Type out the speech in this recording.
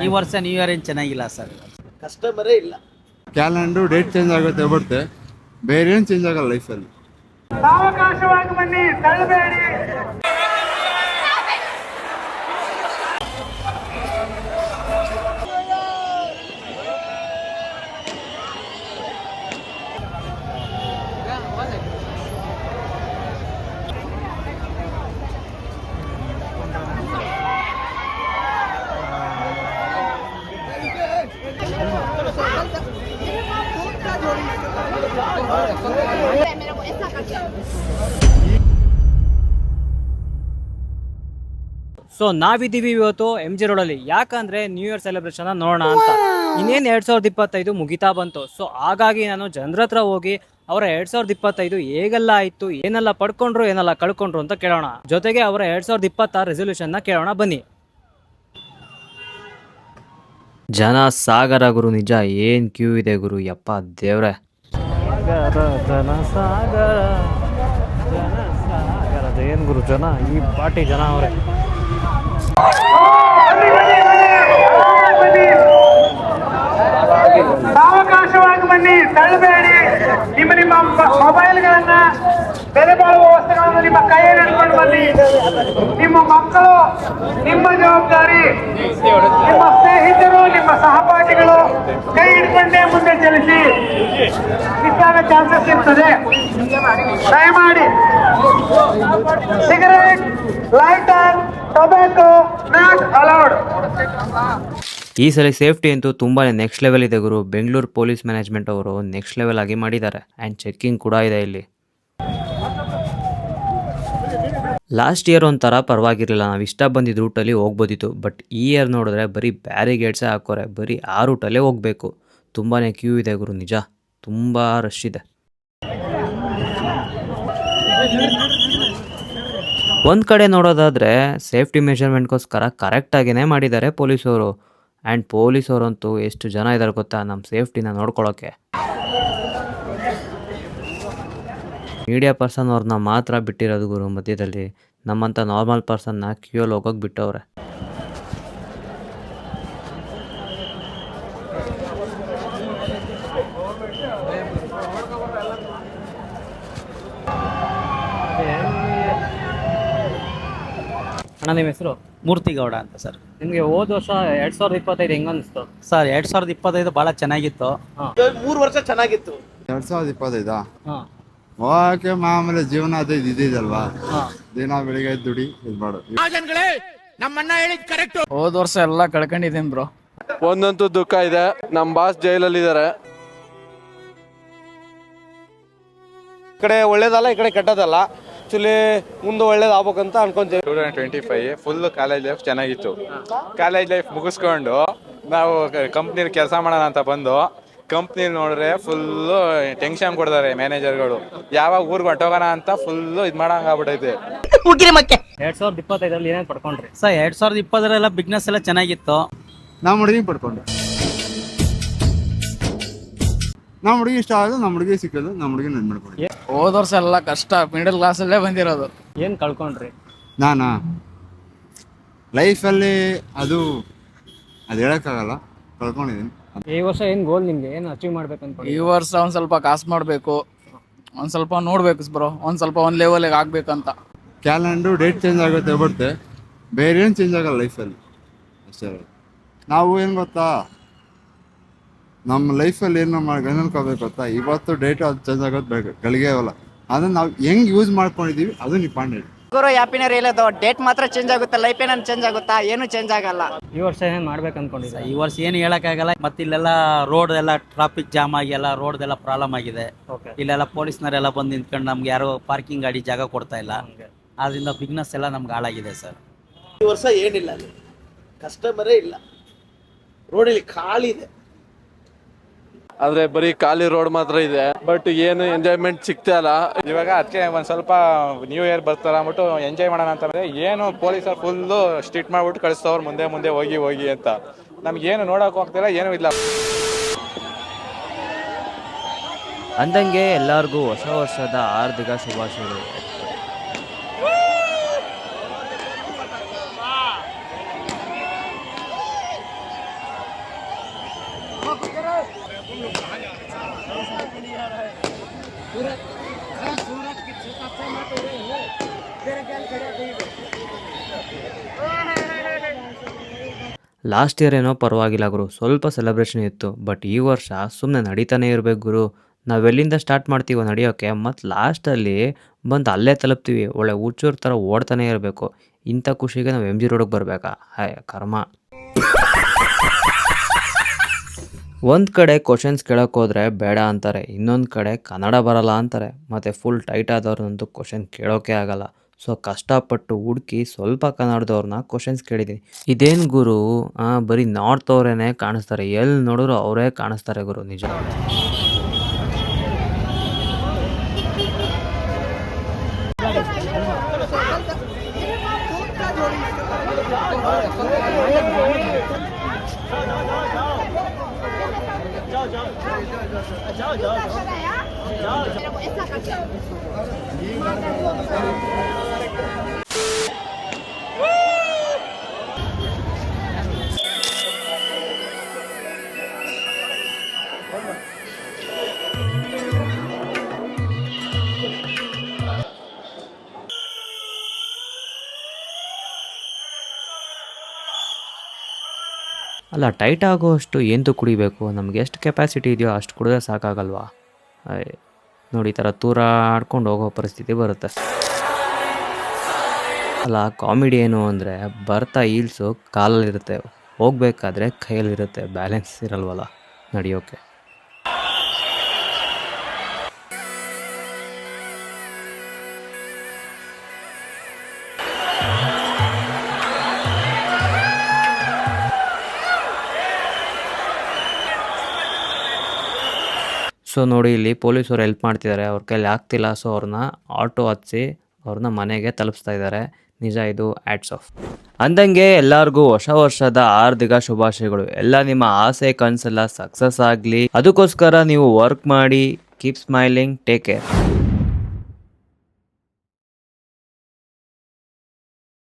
ಈ ವರ್ಷ new year ಏನು ಚೆನ್ನಾಗಿಲ್ಲ ಸರ್. ಕಸ್ಟಮರೇ ಇಲ್ಲ. ಕ್ಯಾಲೆಂಡ್ರು ಡೇಟ್ ಚೇಂಜ್ ಆಗುತ್ತೆ ಬರುತ್ತೆ, ಬೇರೆ ಏನು ಚೇಂಜ್ ಆಗಲ್ಲ ಲೈಫಲ್ಲಿ. ಸಾವಕಾಶವಾಗಿ ಬನ್ನಿ, ತಳ್ಳಬೇಡಿ. ಸೊ ನಾವಿದ್ದೀವಿ ಇವತ್ತು ಎಮ್ ಜಿ ರೋಡಲ್ಲಿ. ಯಾಕಂದರೆ ನ್ಯೂ ಇಯರ್ ಸೆಲೆಬ್ರೇಷನ್ನ ನೋಡೋಣ ಅಂತ. ಇನ್ನೇನು 2025 ಮುಗಿತಾ ಬಂತು. ಸೊ ಹಾಗಾಗಿ ನಾನು ಜನರ ಹತ್ರ ಹೋಗಿ ಅವರ 2025 ಹೇಗೆಲ್ಲ ಆಯಿತು, ಏನೆಲ್ಲ ಪಡ್ಕೊಂಡ್ರು, ಏನೆಲ್ಲ ಕಳ್ಕೊಂಡ್ರು ಅಂತ ಕೇಳೋಣ. ಜೊತೆಗೆ ಅವರ 2026 ರೆಸೊಲ್ಯೂಷನ್ನ ಕೇಳೋಣ ಬನ್ನಿ. ಜನ ಸಾಗರ ಗುರು, ನಿಜ ಏನು ಕ್ಯೂ ಇದೆ ಗುರು, ಯಪ್ಪ ದೇವ್ರೆ. ಜನ ಸಾಗರ, ಏನು ಗುರು ಜನ, ಈ ಪಾರ್ಟಿ ಜನ ಅವರೇ. ಸಾವಕಾಶವಾಗಿ ಬನ್ನಿ, ತಳ್ಳಬೇಡಿ. ನಿಮ್ಮ ಮೊಬೈಲ್ಗಳನ್ನ, ಬೆಲೆ ಬಾಳುವ ವಸ್ತುಗಳನ್ನು ನಿಮ್ಮ ಕೈಯಲ್ಲಿ ಹಿಡ್ಕೊಂಡು ಬನ್ನಿ. ನಿಮ್ಮ ಮಕ್ಕಳು ನಿಮ್ಮ ಜವಾಬ್ದಾರಿ, ನಿಮ್ಮ ಸ್ನೇಹಿತರು, ನಿಮ್ಮ ಸಹಪಾಠಿಗಳು ಕೈ ಹಿಡ್ಕೊಂಡೇ ಮುಂದೆ ಚಲಿಸಿ. ಮಿಸ್ಸಾಗೋ ಚಾನ್ಸಸ್ ಇರ್ತದೆ, ದಯಮಾಡಿ. Cigarette, lighter, tobacco not allowed. ಈ ಸಲ ಸೇಫ್ಟಿ ಅಂತೂ ತುಂಬಾ ನೆಕ್ಸ್ಟ್ ಲೆವೆಲ್ ಇದೆ ಗುರು. ಬೆಂಗಳೂರು ಪೊಲೀಸ್ ಮ್ಯಾನೇಜ್ಮೆಂಟ್ ಅವರು ನೆಕ್ಸ್ಟ್ ಲೆವೆಲ್ ಆಗಿ ಮಾಡಿದ್ದಾರೆ. ಆ್ಯಂಡ್ ಚೆಕ್ಕಿಂಗ್ ಕೂಡ ಇದೆ ಇಲ್ಲಿ. ಲಾಸ್ಟ್ ಇಯರ್ ಒಂಥರ ಪರವಾಗಿರಲಿಲ್ಲ, ನಾವು ಇಷ್ಟ ಬಂದಿದ್ದ ರೂಟಲ್ಲಿ ಹೋಗ್ಬೋದಿತ್ತು. ಬಟ್ ಈ ಇಯರ್ ನೋಡಿದ್ರೆ ಬರೀ ಬ್ಯಾರಿಗೇಡ್ಸೇ ಹಾಕೋರೆ, ಬರೀ ಆ ರೂಟಲ್ಲೇ ಹೋಗಬೇಕು. ತುಂಬಾ ಕ್ಯೂ ಇದೆ ಗುರು, ನಿಜ ತುಂಬ ರಶ್ ಇದೆ. ಒಂದು ಕಡೆ ನೋಡೋದಾದರೆ ಸೇಫ್ಟಿ ಮೆಷರ್ಮೆಂಟ್ಗೋಸ್ಕರ ಕರೆಕ್ಟಾಗಿಯೇ ಮಾಡಿದ್ದಾರೆ ಪೊಲೀಸವರು. ಆ್ಯಂಡ್ ಪೊಲೀಸವರಂತೂ ಎಷ್ಟು ಜನ ಇದ್ದಾರೆ ಗೊತ್ತಾ ನಮ್ಮ ಸೇಫ್ಟಿನ ನೋಡ್ಕೊಳ್ಳೋಕ್ಕೆ. ಮೀಡಿಯಾ ಪರ್ಸನ್ ಅವ್ರನ್ನ ಮಾತ್ರ ಬಿಟ್ಟಿರೋದು ಗುರು ಮಧ್ಯದಲ್ಲಿ. ನಮ್ಮಂಥ ನಾರ್ಮಲ್ ಪರ್ಸನ್ನ ಕ್ಯೂಯಲ್ಲಿ ಹೋಗೋಕೆ ಬಿಟ್ಟವ್ರೆ. ಅಣ್ಣ ನಿಮ್ಮ ಹೆಸರು? ಮೂರ್ತಿಗೌಡ ಅಂತ ಸರ್. ನಿಮಗೆ ಹೋದ ವರ್ಷ 2025 ಹೆಂಗೆ ಅನಿಸ್ತು ಸರ್? 2025 ಭಾಳ ಚೆನ್ನಾಗಿತ್ತು. 3 ವರ್ಷ ಚೆನ್ನಾಗಿತ್ತು. 2025 ಹಾಂ ಓಕೆ, ಮಾಮೂಲಿ ಜೀವನ ಅದು ಇದಿದಲ್ವಾ, ದಿನ ಬೆಳಿಗ್ಗೆ ದುಡಿ ಇದು ಮಾಡು. ಹೋದ ವರ್ಷ ಎಲ್ಲ ಕಳ್ಕೊಂಡಿದ್ದೀನಿ ಬ್ರೋ. ಒಂದಂತೂ ದುಃಖ ಇದೆ, ನಮ್ಮ ಬಾಸ್ ಜೈಲಲ್ಲಿ ಇದ್ದಾರೆ. ಈ ಕಡೆ ಒಳ್ಳೇದಲ್ಲ, ಈ ಕಡೆ ಕೆಟ್ಟದಲ್ಲ. ಆಕ್ಚುಲಿ ಮುಂದೆ ಒಳ್ಳೇದಾಗಬೇಕಂತ ಅನ್ಕೊಂತೀವಿ. 2025 ಫುಲ್ ಕಾಲೇಜ್ ಲೈಫ್ ಚೆನ್ನಾಗಿತ್ತು. ಕಾಲೇಜ್ ಲೈಫ್ ಮುಗಿಸ್ಕೊಂಡು ನಾವು ಕಂಪ್ನಿಲಿ ಕೆಲಸ ಮಾಡೋಣ ಅಂತ ಬಂದು ಕಂಪ್ನಿ ನೋಡ್ರೆ ಫುಲ್ಲು ಟೆನ್ಷನ್ ಕೊಡ್ತಾರೆ ಮ್ಯಾನೇಜರ್ಗಳು. ಯಾವಾಗ ಊರಿಗೆ ಹೊಟ್ಟೋಗೋಣ ಅಂತ ಫುಲ್ಲು ಇದು ಮಾಡಂಗ ಆಗ್ಬಿಟ್ಟೈತೆ. 2025 ಏನೇನು ಪಡ್ಕೊಂಡ್ರಿ ಸರ್? 2020 ಬಿಸ್ನೆಸ್ ಎಲ್ಲ ಚೆನ್ನಾಗಿತ್ತು. ನಮ್ಮ ಹುಡುಗಿ ಪಡ್ಕೊಂಡು, ನಮ್ಮ ಹುಡುಗಿ ಇಷ್ಟ ಆಗೋದು, ನಮ್ಮ ಹುಡುಗಿ ಸಿಕ್ಕೋದು, ನಮ್ಮ ಹುಡುಗಿ ನೆನ್ ಮಾಡ್ಕೊಂಡು. ಹೋದ ವರ್ಷ ಎಲ್ಲ ಕಷ್ಟ, ಮಿಡಲ್ ಕ್ಲಾಸಲ್ಲೇ ಬಂದಿರೋದು. ಏನು ಕಳ್ಕೊಂಡ್ರಿ? ನಾನಾ ಲೈಫಲ್ಲಿ ಅದು ಹೇಳೋಕ್ಕಾಗಲ್ಲ, ಕಳ್ಕೊಂಡಿದ್ದೀನಿ. ಈ ವರ್ಷ ಏನು ಗೋಲ್ ನಿಮಗೆ, ಏನು ಅಚೀವ್ ಮಾಡ್ಬೇಕಂತ? ಈ ವರ್ಷ ಒಂದು ಸ್ವಲ್ಪ ಕಾಸು ಮಾಡಬೇಕು, ಒಂದು ಸ್ವಲ್ಪ ನೋಡ್ಬೇಕು ಬ್ರೋ, ಒಂದು ಸ್ವಲ್ಪ ಒಂದು ಲೆವೆಲಿಗೆ ಆಗ್ಬೇಕಂತ. ಕ್ಯಾಲೆಂಡ್ರು ಡೇಟ್ ಚೇಂಜ್ ಆಗುತ್ತೆ ಬರುತ್ತೆ, ಬೇರೆ ಏನು ಚೇಂಜ್ ಆಗಲ್ಲ ಲೈಫಲ್ಲಿ, ಅಷ್ಟೇ. ನಾವು ಏನು ಗೊತ್ತಾ, ನಮ್ಮ ಲೈಫಲ್ಲಿ ಏನು ಗಮನಿಸ್ಕೋಬೇಕು ಗೊತ್ತಾ, ಇವತ್ತು ಡೇಟ್ ಅದು ಚೇಂಜ್ ಆಗೋದು ಬೇಕು, ಗಳಿಗೆ ಅವಲ್ಲ. ಅದನ್ನು ನಾವು ಹೆಂಗೆ ಯೂಸ್ ಮಾಡ್ಕೊಂಡಿದ್ದೀವಿ ಅದು ನಿಪಾಂಡ್. ಗುರು ಹ್ಯಾಪಿನರ್ ಹೇಳೋದು, ಡೇಟ್ ಮಾತ್ರ ಚೇಂಜ್ ಆಗುತ್ತೆ, ಲೈಫ್ ಏನಾದ್ರು ಚೇಂಜ್ ಆಗುತ್ತಾ? ಏನು ಚೇಂಜ್ ಆಗಲ್ಲ. ಈ ವರ್ಷ ಏನು ಮಾಡ್ಬೇಕು ಅನ್ಕೊಂಡಿದ್ದೀರಾ? ಈ ವರ್ಷ ಏನು ಹೇಳೋಕ್ಕಾಗಲ್ಲ. ಮತ್ತೆ ಇಲ್ಲೆಲ್ಲ ರೋಡ್ ಎಲ್ಲ ಟ್ರಾಫಿಕ್ ಜಾಮ್ ಆಗಿ ಎಲ್ಲ ರೋಡ್ದೆಲ್ಲ ಪ್ರಾಬ್ಲಮ್ ಆಗಿದೆ. ಇಲ್ಲೆಲ್ಲ ಪೊಲೀಸ್ನವರೆಲ್ಲ ಬಂದು ನಿಂತ್ಕೊಂಡು ನಮ್ಗೆ ಯಾರೋ ಪಾರ್ಕಿಂಗ್ ಗಾಡಿ ಜಾಗ ಕೊಡ್ತಾ ಇಲ್ಲ. ಆದ್ರಿಂದ ಬಿಸ್ನೆಸ್ ಎಲ್ಲ ನಮ್ಗೆ ಹಾಳಾಗಿದೆ ಸರ್. ಈ ವರ್ಷ ಏನಿಲ್ಲ, ಅಲ್ಲಿ ಕಸ್ಟಮರೇ ಇಲ್ಲ, ರೋಡಲ್ಲಿ ಖಾಲಿ ಇದೆ. ಆದ್ರೆ ಬರೀ ಖಾಲಿ ರೋಡ್ ಮಾತ್ರ ಇದೆ, ಬಟ್ ಏನು ಎಂಜಾಯ್ಮೆಂಟ್ ಸಿಗ್ತಾ ಇಲ್ಲ. ಇವಾಗ ಅದಕ್ಕೆ ಒಂದು ಸ್ವಲ್ಪ ನ್ಯೂ ಇಯರ್ ಬರ್ತಾರ ಅಂದ್ಬಿಟ್ಟು ಎಂಜಾಯ್ ಮಾಡೋಣ ಅಂತಂದ್ರೆ ಏನು ಪೊಲೀಸರು ಫುಲ್ಲು ಸ್ಟ್ರಿಕ್ಟ್ ಮಾಡ್ಬಿಟ್ಟು ಕಳಿಸ್ತವ್ರು, ಮುಂದೆ ಮುಂದೆ ಹೋಗಿ ಹೋಗಿ ಅಂತ. ನಮ್ಗೇನು ನೋಡೋಕೆ ಹೋಗ್ತಿಲ್ಲ, ಏನೂ ಇಲ್ಲ. ಅಂದಂಗೆ ಎಲ್ಲರಿಗೂ ಹೊಸ ವರ್ಷದ ಹಾರ್ದಿಕ ಶುಭಾಶಯಗಳು. ಲಾಸ್ಟ್ ಇಯರ್ ಏನೋ ಪರವಾಗಿಲ್ಲ ಗುರು, ಸ್ವಲ್ಪ ಸೆಲೆಬ್ರೇಷನ್ ಇತ್ತು. ಬಟ್ ಈ ವರ್ಷ ಸುಮ್ಮನೆ ನಡೀತಾನೆ ಇರಬೇಕು ಗುರು. ನಾವೆಲ್ಲಿಂದ ಸ್ಟಾರ್ಟ್ ಮಾಡ್ತೀವೋ ನಡೆಯೋಕ್ಕೆ, ಮತ್ತು ಲಾಸ್ಟಲ್ಲಿ ಬಂದು ಅಲ್ಲೇ ತಲುಪ್ತೀವಿ. ಒಳ್ಳೆ ಹುಚ್ಚೂರ್ ಥರ ಓಡ್ತಾನೆ ಇರಬೇಕು. ಇಂಥ ಖುಷಿಗೆ ನಾವು MG ರೋಡಿಗೆ ಬರಬೇಕಾ? ಹಾಯ್ ಕರ್ಮ. ಒಂದು ಕಡೆ ಕ್ವಶನ್ಸ್ ಕೇಳೋಕೆ ಹೋದರೆ ಬೇಡ ಅಂತಾರೆ, ಇನ್ನೊಂದು ಕಡೆ ಕನ್ನಡ ಬರಲ್ಲ ಅಂತಾರೆ, ಮತ್ತು ಫುಲ್ ಟೈಟ್ ಆದವ್ರನ್ನಂತೂ ಕ್ವಶನ್ ಕೇಳೋಕೆ ಆಗಲ್ಲ. ಸೊ ಕಷ್ಟಪಟ್ಟು ಹುಡುಕಿ ಸ್ವಲ್ಪ ಕನ್ನಡದವ್ರನ್ನ ಕ್ವಶನ್ಸ್ ಕೇಳಿದ್ದೀನಿ. ಇದೇನು ಗುರು, ಬರೀ ನಾರ್ತ್ ಅವರೇನೆ ಕಾಣಿಸ್ತಾರೆ, ಎಲ್ಲಿ ನೋಡಿದ್ರು ಅವರೇ ಕಾಣಿಸ್ತಾರೆ ಗುರು, ನಿಜ. ಅಲ್ಲ, ಟೈಟ್ ಆಗೋಷ್ಟು ಎಂತೂ ಕುಡಿಬೇಕು? ನಮ್ಗೆ ಎಷ್ಟು ಕೆಪಾಸಿಟಿ ಇದೆಯೋ ಅಷ್ಟು ಕುಡಿದ್ರೆ ಸಾಕಾಗಲ್ವಾ? ನೋಡಿ, ಈ ಥರ ತೂರ ಆಡ್ಕೊಂಡು ಹೋಗೋ ಪರಿಸ್ಥಿತಿ ಬರುತ್ತೆ. ಅಲ್ಲ, ಕಾಮಿಡಿ ಏನು ಅಂದರೆ ಬರ್ತಾ ಹೀಲ್ಸು ಕಾಲಲ್ಲಿರುತ್ತೆ, ಹೋಗ್ಬೇಕಾದ್ರೆ ಕೈಯಲ್ಲಿರುತ್ತೆ, ಬ್ಯಾಲೆನ್ಸ್ ಇರಲ್ವಲ್ಲ ನಡೆಯೋಕ್ಕೆ. ಸೊ ನೋಡಿ, ಇಲ್ಲಿ ಪೊಲೀಸರು ಹೆಲ್ಪ್ ಮಾಡ್ತಿದ್ದಾರೆ, ಅವ್ರ ಕೈಲಿ ಆಗ್ತಿಲ್ಲ. ಸೊ ಅವ್ರನ್ನ ಆಟೋ ಹತ್ತಿಸಿ ಅವ್ರನ್ನ ಮನೆಗೆ ತಲುಪಿಸ್ತಾ ಇದ್ದಾರೆ. ನಿಜ, ಇದು ಹ್ಯಾಟ್ಸ್ ಆಫ್. ಅಂದಂಗೆ ಎಲ್ಲರಿಗೂ ಹೊಸ ವರ್ಷದ ಹಾರ್ದಿಕ ಶುಭಾಶಯಗಳು. ಎಲ್ಲ ನಿಮ್ಮ ಆಸೆ ಕನಸೆಲ್ಲ ಸಕ್ಸಸ್ ಆಗಲಿ. ಅದಕ್ಕೋಸ್ಕರ ನೀವು ವರ್ಕ್ ಮಾಡಿ. Keep smiling. Take care.